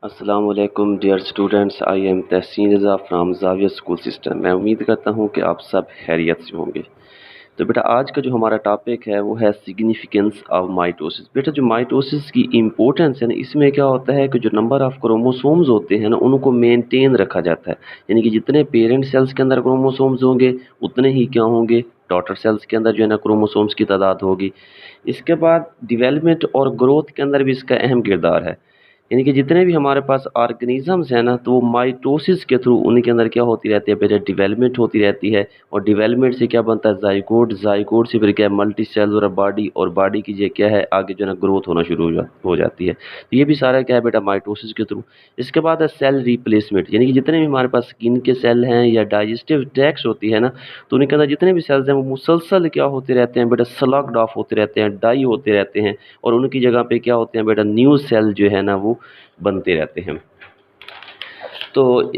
अस्सलाम वालेकुम dear students, I am Tahseen Raza from Zavia school system. मैं उम्मीद करता हूँ कि आप सब खैरियत से होंगे। तो बेटा आज का जो हमारा टॉपिक है वो है सिग्निफिकेंस ऑफ माइटोसिस। बेटा जो माइटोसिस की इम्पोर्टेंस है ना, इसमें क्या होता है कि जो नंबर ऑफ क्रोमोसोम्स होते हैं ना उनको मेंटेन रखा जाता है। यानी कि जितने पेरेंट सेल्स के अंदर क्रोमोसोम्स होंगे उतने ही क्या होंगे, डॉटर सेल्स के अंदर जो है ना क्रोमोसोम्स की तादाद होगी। इसके बाद डिवेलपमेंट और ग्रोथ के अंदर भी इसका अहम किरदार है। यानी कि जितने भी हमारे पास ऑर्गेनिजम्स हैं ना, तो वो माइटोसिस के थ्रू उनके अंदर क्या होती रहती है बेटा, डेवलपमेंट होती रहती है। और डेवलपमेंट से क्या बनता है, जाइगोट, जाइगोट से फिर क्या है मल्टी सेलुलर बॉडी, और बॉडी की जो क्या है आगे जो है ना ग्रोथ होना शुरू हो जाती है। तो ये भी सारा क्या है बेटा माइटोसिस के थ्रू। इसके बाद है सेल रिप्लेसमेंट, यानी कि जितने भी हमारे पास स्किन के सेल हैं या डाइजेस्टिव ट्रैक्ट होती है ना, तो उनके अंदर जितने भी सेल्स हैं वो मुसलसल क्या होते रहते हैं बेटा, स्लग्ड ऑफ होते रहते हैं, डाई होते रहते हैं। और उनकी जगह पे क्या होते हैं बेटा, न्यू सेल जो है ना वो बनते रहते हैं। तो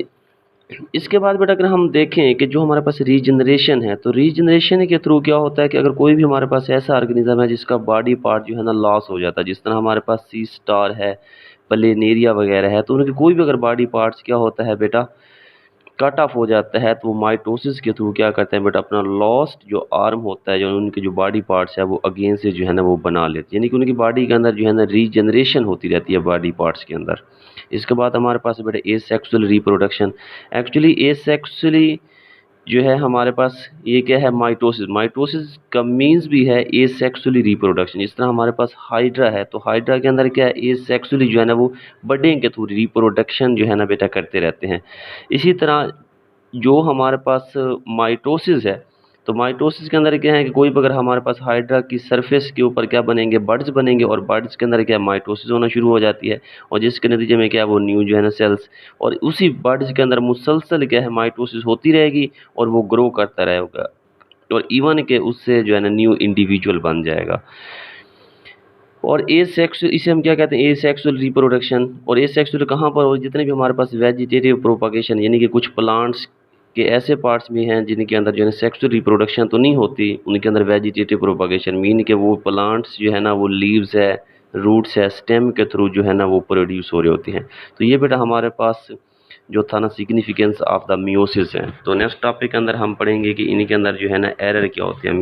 इसके बाद बेटा अगर हम देखें कि जो हमारे पास रीजनरेशन है, तो रीजनरेशन के थ्रू क्या होता है कि अगर कोई भी हमारे पास ऐसा ऑर्गेनिज्म है जिसका बॉडी पार्ट जो है ना लॉस हो जाता है, जिस तरह हमारे पास सी स्टार है, प्लेनेरिया वगैरह है, तो उनके कोई भी अगर बॉडी पार्ट्स क्या होता है बेटा कट ऑफ हो जाता है, तो वो माइटोसिस के थ्रू क्या करते हैं बेटा, अपना लॉस्ट जो आर्म होता है, जो उनके जो बॉडी पार्ट्स है वो अगेन से जो है ना वो बना लेते हैं। यानी कि उनकी बॉडी के अंदर जो है ना रीजनरेशन होती रहती है बॉडी पार्ट्स के अंदर। इसके बाद हमारे पास है बेटा एसेक्सुअल रिप्रोडक्शन। एक्चुअली एसेक्सुअली जो है हमारे पास ये क्या है, माइटोसिस। माइटोसिस का मीन्स भी है एसेक्सुअली रिप्रोडक्शन। जिस तरह हमारे पास हाइड्रा है, तो हाइड्रा के अंदर क्या है, एसेक्सुअली जो है ना वो बर्डिंग के थ्रू रिप्रोडक्शन जो है ना बेटा करते रहते हैं। इसी तरह जो हमारे पास माइटोसिस है, तो माइटोसिस के अंदर क्या है कि कोई भी अगर हमारे पास हाइड्रा की सरफेस के ऊपर क्या बनेंगे, बड्स बनेंगे, और बड्स के अंदर क्या माइटोसिस होना शुरू हो जाती है, और जिसके नतीजे में क्या है वो न्यू जो है ना सेल्स, और उसी बड्स के अंदर मुसलसल क्या है माइटोसिस होती रहेगी और वो ग्रो करता रहेगा, और इवन के उससे जो है ना न्यू इंडिविजुअल बन जाएगा। और ए सेक्सुअल, इसे हम क्या कहते हैं, ए सेक्सुअल रिप्रोडक्शन। और ए सेक्सुअल कहाँ पर हो, जितने भी हमारे पास वेजिटेटिव प्रोपागेशन, यानी कि कुछ प्लांट्स के ऐसे पार्ट्स भी हैं जिनके अंदर जो है सेक्सुअल रिप्रोडक्शन तो नहीं होती, उनके अंदर वेजिटेटिव प्रोपागेशन मीन के वो प्लांट्स जो है ना वो लीव्स है, रूट्स है, स्टेम के थ्रू जो है ना वो प्रोड्यूस हो रही होती हैं। तो ये बेटा हमारे पास जो था ना सिग्निफिकेंस ऑफ द मियोसिस है। तो नेक्स्ट टॉपिक के अंदर हम पढ़ेंगे कि इनके अंदर जो है ना एरर क्या होती है।